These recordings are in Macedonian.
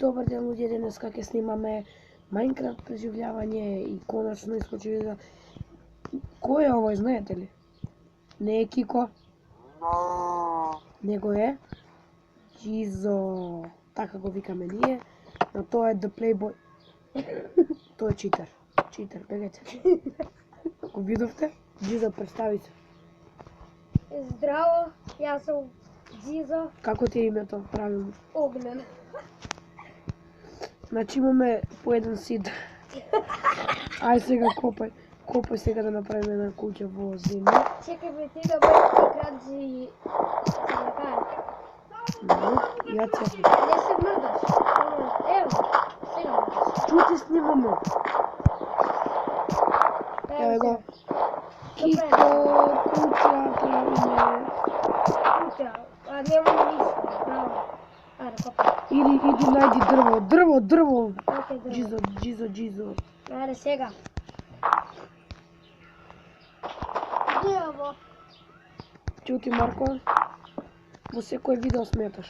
Добар ден луѓе, денеска ќе снимаме Minecraft преживljavање и конечно искочи да... Кој е овој, знаете ли? Не е Кико, него е Джизо, така го викаме ние, но тоа е The Playboy. Тој е читер, бегете. Го видовте? Джизо, представи се. Здраво, јас сум Джизо. Како ти е името правилно? Огнен. Значи имаме по еден сид. Ај сега копај сега да направиме една куќа во земја. Чекај бе, ти да бъдеш кранци се накаја. Ја цепи. Не се мрдаш. Ево, сега мрдаш. Чути снимаме. Еве го. Кико, куќа правиме. Куќа, а нема ништо, браво. Ајде, копај. Иди најди дрво. Океј, дрво. Джизо. Ајде, сега. Дрво. Чути, Марко, во секој видео сметаш.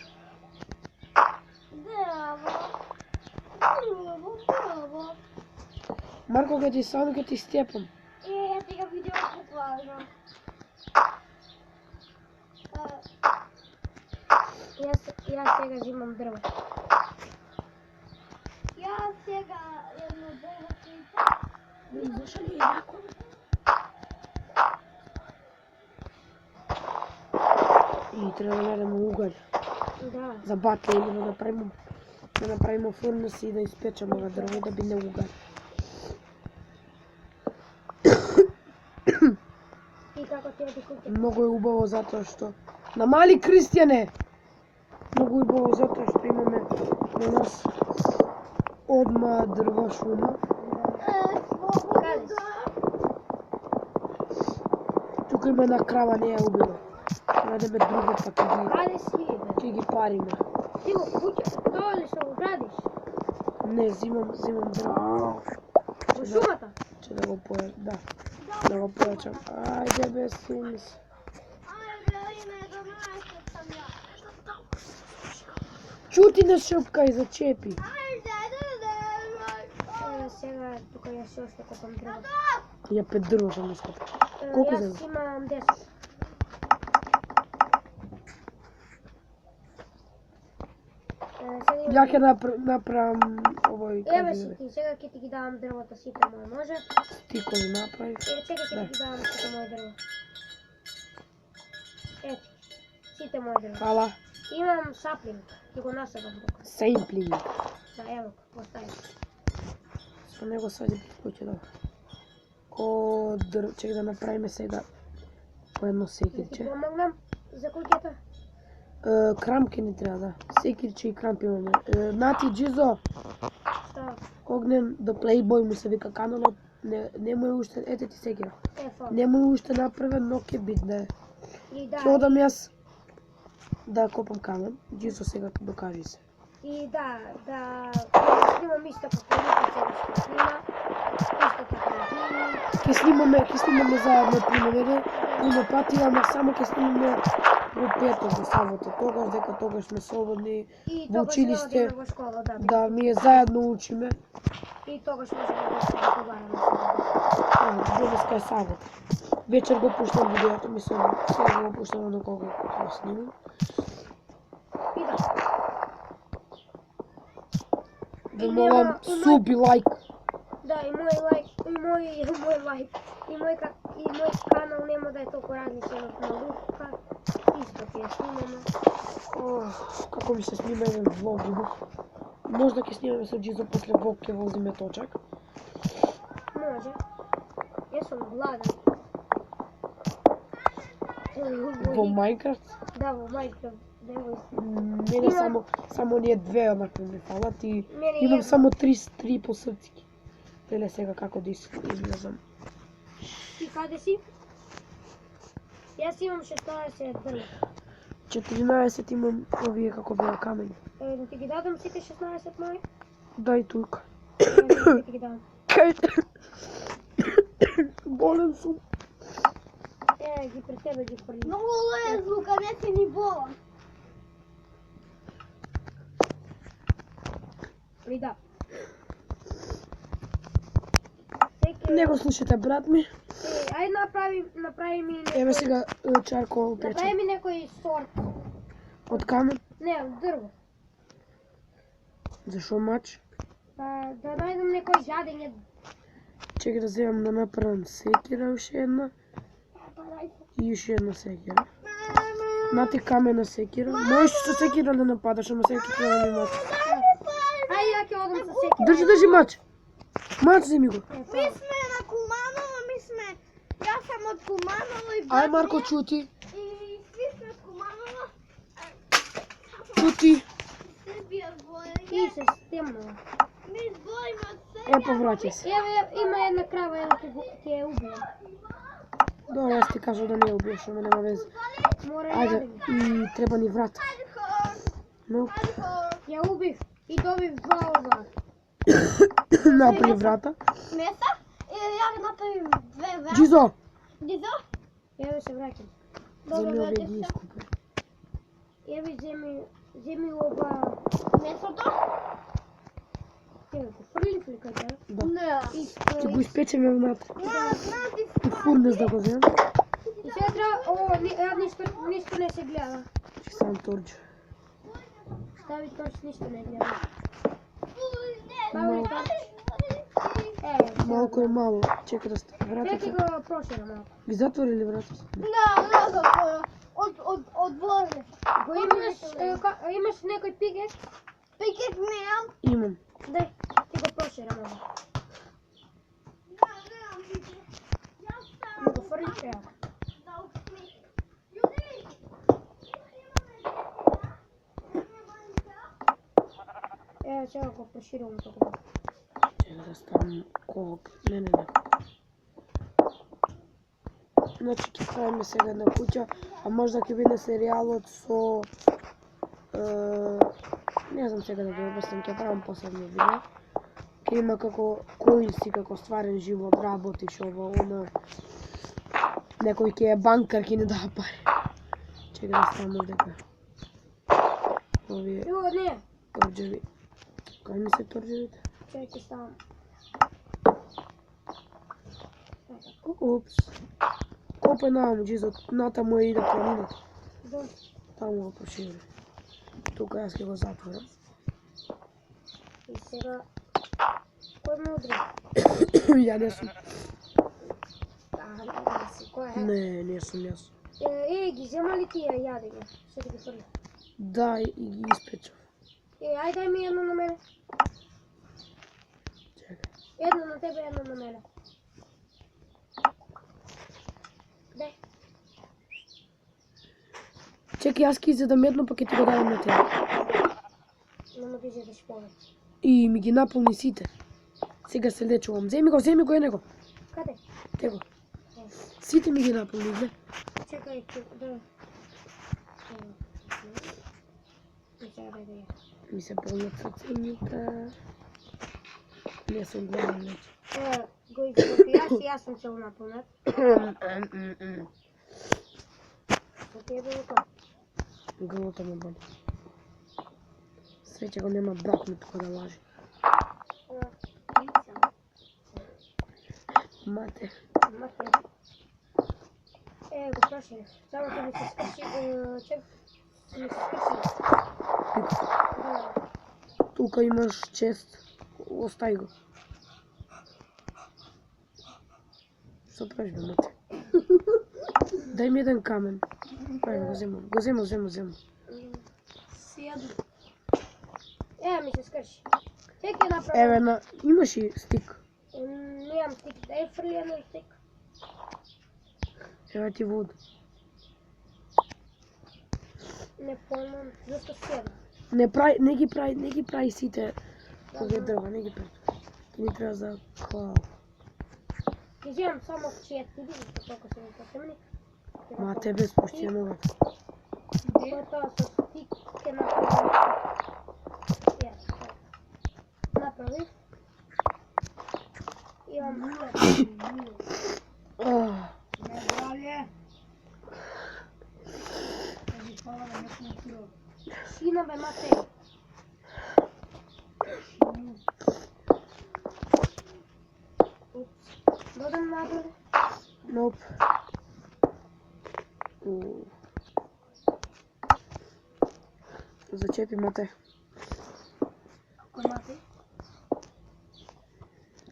Дрво. Марко, ке ти само ке ти степам. Ја сега видео покажам. Јас сега взимам дрво. Јас сега едно дрво цвита. Зашо ли е јако? И треба да најдеме угалј. Да. За батле или да направиме фурнес и да испечеме ова дрво да биде угалј. И како ти оди куќа? Многу е убаво затоа што... Намали, Кристијане! Многу е убаво затоа што имаме на нас одма дрва шума. Каде си? Тука има една крава, не ја убила. Најдеме друго, па Каде си, бе? ќе ги париме. Ти во куќа? Тоа ли што го градиш? Не, зимам дрво. Во шумата? Че да го појачам, да. Да го појачам. Ајде бе, Симс. Чути, не шепкај, зачепи. Сега тука јас се още копам дрво. Ја 5 дрво сам ископам. Колку Јас земе? имам 10. Ја ќе направам овој... Еве си ти, сега ќе ти ги давам дрвото сите мој, може? Стикови направи. Чекај ќе ти ги давам сите мој дрво. Ето, сите мој дрво. Хала. Имам саплинг, ќе го насадам тука. Сеймплинг. Да, ево, постави. Со него свади куќе да. Чек да направиме сега по едно Ќе секирче. ти помогнам за куќата? Крамки ни треба, да. Секирче и крампи имаме. Нати, Джизо, Што? Огнен, The Playboy му се вика каналот. Нема е уште, ете ти секира. Ефо. Нема е уште направен, но ќе бидне. И да, Ќе одам јас да копам камен. Джизо сега докажи се. и да снимам исто како Лука сега што снима. Исто како ти. Ќе снимаме заедно puno пати, ама само ќе снимаме во петок, во сабота, тогаш сме слободни И во тогаш училиште. одиме во школа, да. Да, ние заедно учиме. И тогаш можеме да разговараме. Денеска е сабота. Вечер го пуштам видеото, мислам, сега го пуштам на кога го снимам. И да. Да молам, суби, лайк. Да, и мој лайк, и мој канал нема да е толку различен од на Лука. Исто ќе ја снимаме. Како ми се снима еден влог, можда ќе снимаме со Джизо после влог, ќе возиме точак. Може. Јас сум гладен. Во Minecraft? Да, во Minecraft. Мене само ние две онакви ми фалат и Мене имам едно. само 3 посрцики. Теле сега како да излезам. Ти каде си? Јас имам 16 дрва. 14 имам овие како беа камени. Да ти ги дадам сите 16 мои? Дај тука. Да ти ги дадам. Кај? Болен сум. Ги пред тебе ги прли. Многу лоја звука, не си ни болан. Али да. Не го слушате, брат ми. Ајде направи ми некој... Еве сега чаркол пече. Направи ми некој сорт. Од камен? Не, од дрво. Зашо мач? Па да најдам некој жадење. Чекай да земам да направам секира уште една. И уште една секира. Нати камена секира. Можеш со секира да нападаш, ама секира да не мач. Ајде ја ќе одам со секира. Држи мач. Мач земи го. Ми сме на Куманово, Јас сам од Куманово и Ај Марко, чути. И сви сме од Куманово. Чути. Србија збори. И се стемнува. Ми збориме од Србија. Повраќај се. Еве, има една крава, едно ќе ја убијам. Добре, јас ти кажав да не ја убиеш, ама нема везе. Мора Ајде, јадење. и треба ни врат. Но, Ја убив и добив 2 од 2. направи врата. Меса? И ја направим 2 врата. Джизо! Дизо? Еве се враќам. Земи овие враќаш ги се. искупи. Еве земи оба. Месото? Еве го фрлив ли каде? Да. Не. Ќе го испечеме внатре. Не, Фурнес да го земам. И сега треба, ништо не се гледа. Ќе сам торџи. Стави торч, ништо не гледа. Малку. Малку е мало. Чекай да сте. Сега Вратата. ќе го проширам малку. Ги затвори ли вратата? Не затвора. Од дворе. Го имаш некој пикек? Пикет немам. Имам. Дај, ти го проширам малку. Немам пикет. Јас Не го фрлиш, ево. Ево, сега го проширам толку. Чекай да ставам колок. Не. Значи ќе правиме сега една куќа, а можда ќе биде серијалот со... не знам сега да го обяснам, ќе правам последно видео. Ќе има како коинси, како стварен живот, работиш ово, оно... Некој ќе е банкар, ќе не дава пари. Чекай да ставам овдека. Овие Ево, не, торџеви. Кај ми се торџевите? чекай ќе ставам. Опс. Копај наваму, Джизо, натаму е иде планината. Добро. Таму го прошири. Тука јас ќе го затворам. И сега... Кој ме удри? Ја не сум. Кој е? Не сум јас. Ги зема ли тие јадење? Што ти ги фрли? Да, и ги испечав. Ајде дај ми едно на мене. Чекај. Едно на тебе, едно на мене. Дај. Чекај, јас ќе изедам едно, па ќе ти го дадам на тебе. Нема да изедеш повеќе. И ми ги наполни сите. Сега се лечувам. Земи го енего. Каде? Его. Сите ми ги наполни, гле. Чекај, да. И сега дај да ја. Ми се полнат срцењата. Не сум гладен вече. Го изготви јас сум цел наполнат. Што ти е било тоа? Грлото ме боли. Среќа го нема брат ми тука да лажи. Мате. Мате. Го проширив. Само ќе ми се скрши, чек, ми се скрши. Да. Тука имаш чест. Остај го. Што правиш бе, мате? Дај ми еден камен. Ајде, го земам. Сјаду. Ми се скрши. Чек ја направам. Еве, имаш и стик. Немам стик, дај фрли едно стик. Еве ти вода. Не помнам, зашто седам. Не ги прави сите овие дрва, не ги прави. Ти ни треба за клау. Ќе земам само 4, зашто толку се ми потемни. Ма тебе спушти ја ногата. Тоа со стик ќе направам. Направив. Имам Сина бе, мате. надоле. Ноп. Зачепи мате. Кој мати?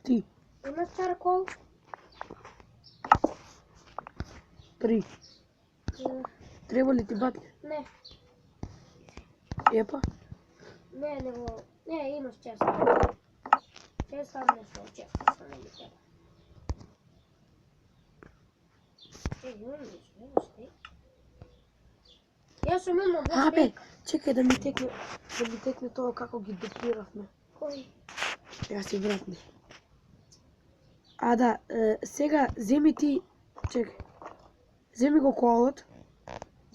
Ти. Имаш чаркол? 3. Треба ли ти батли? Не, Епа. не, имаш честа. Честа нешто, честа не ми треба. Имаш ти. Јас сум имал два Абе, стейка. чекај да ми текне тоа како ги дуплиравме. Кој? Јас и вратни. А да, сега земи ти, чекај. Земи го колот.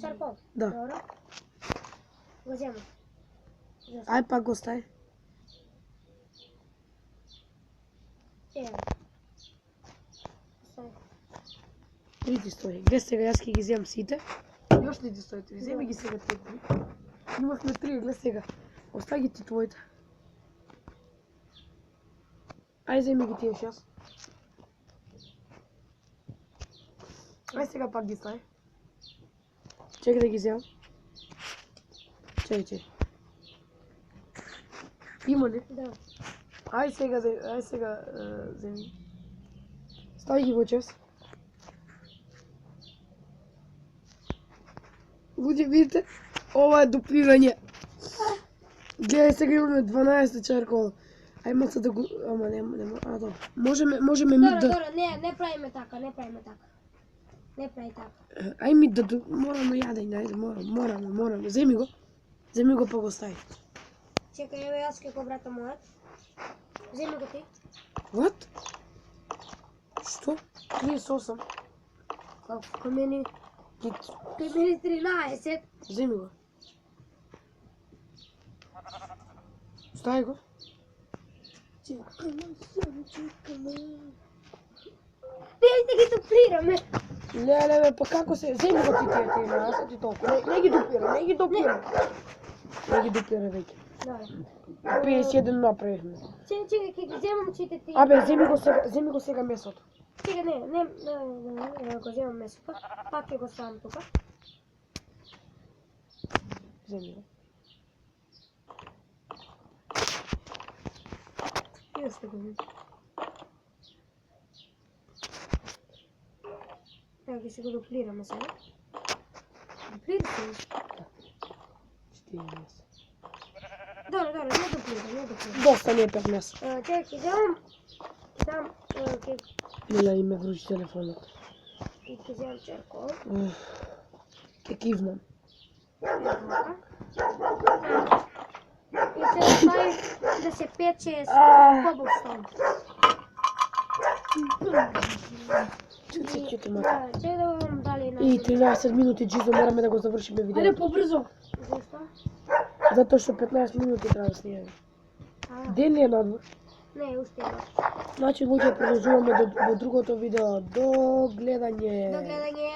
Чаркол? Да. Добро. Го земам. Ај пак го стај. Ево. Сај. Три ти стои. Гле сега, јас ќе ги земам сите. Још ли ти стои три? Земи ги сега ти три. Имавме три, гле сега. Остави ги ти твоите. Ај земи ги тие шест. Ај сега пак ги стави. Чекай да ги земам. Чекай. Има ли? Да. Ај сега земи. Стави ги во чест. Луѓе, видите, ова е дуплирање. Гледај, сега имаме 12 чаркола. Ај маца да го... Ама нема, а добро. Можеме ми да... Добро, не правиме така. Не прави така. Ај ми да... Мораме јадење, ајде, мораме. Земи го па го стави. Чекај, еве јас ќе го вратам мојот. Земи го ти. What? Што? 38. Колку мени? Кит. Кај мени 13. Земи го. Стави го. Чекаме. Дайте ги дуплираме. Леле, па како се... Земи го ти тие, јас ти толку. Не ги дуплира. Не ги дуплира веќе. Добре. 51 направивме. Чекај, ќе ги земам сите ти. Абе, земи го сега месото. Чекај, не, го земам месото. Пак ќе го ставам тука. Земи го. Јас ќе го земам. Ево ќе се го дуплираме сега. Дуплира се. 14. Добре, не дуплира. Доста не е 15. Чекај, ќе земам. Ќе Леле, име вручи телефонот. земам чаркол. Ке кивнам. И се стави да се пече с кобелстон. Чути мата. Чекај да видам дали на... И 13 минути, Джизо, мораме да го завршиме видеото. побрзо. Зашто? Затоа што 15 минути треба да снимаме. Ден ли е надвор? Не, уште не. Значи, луѓе, продолжуваме во другото видео. До гледање. До гледање.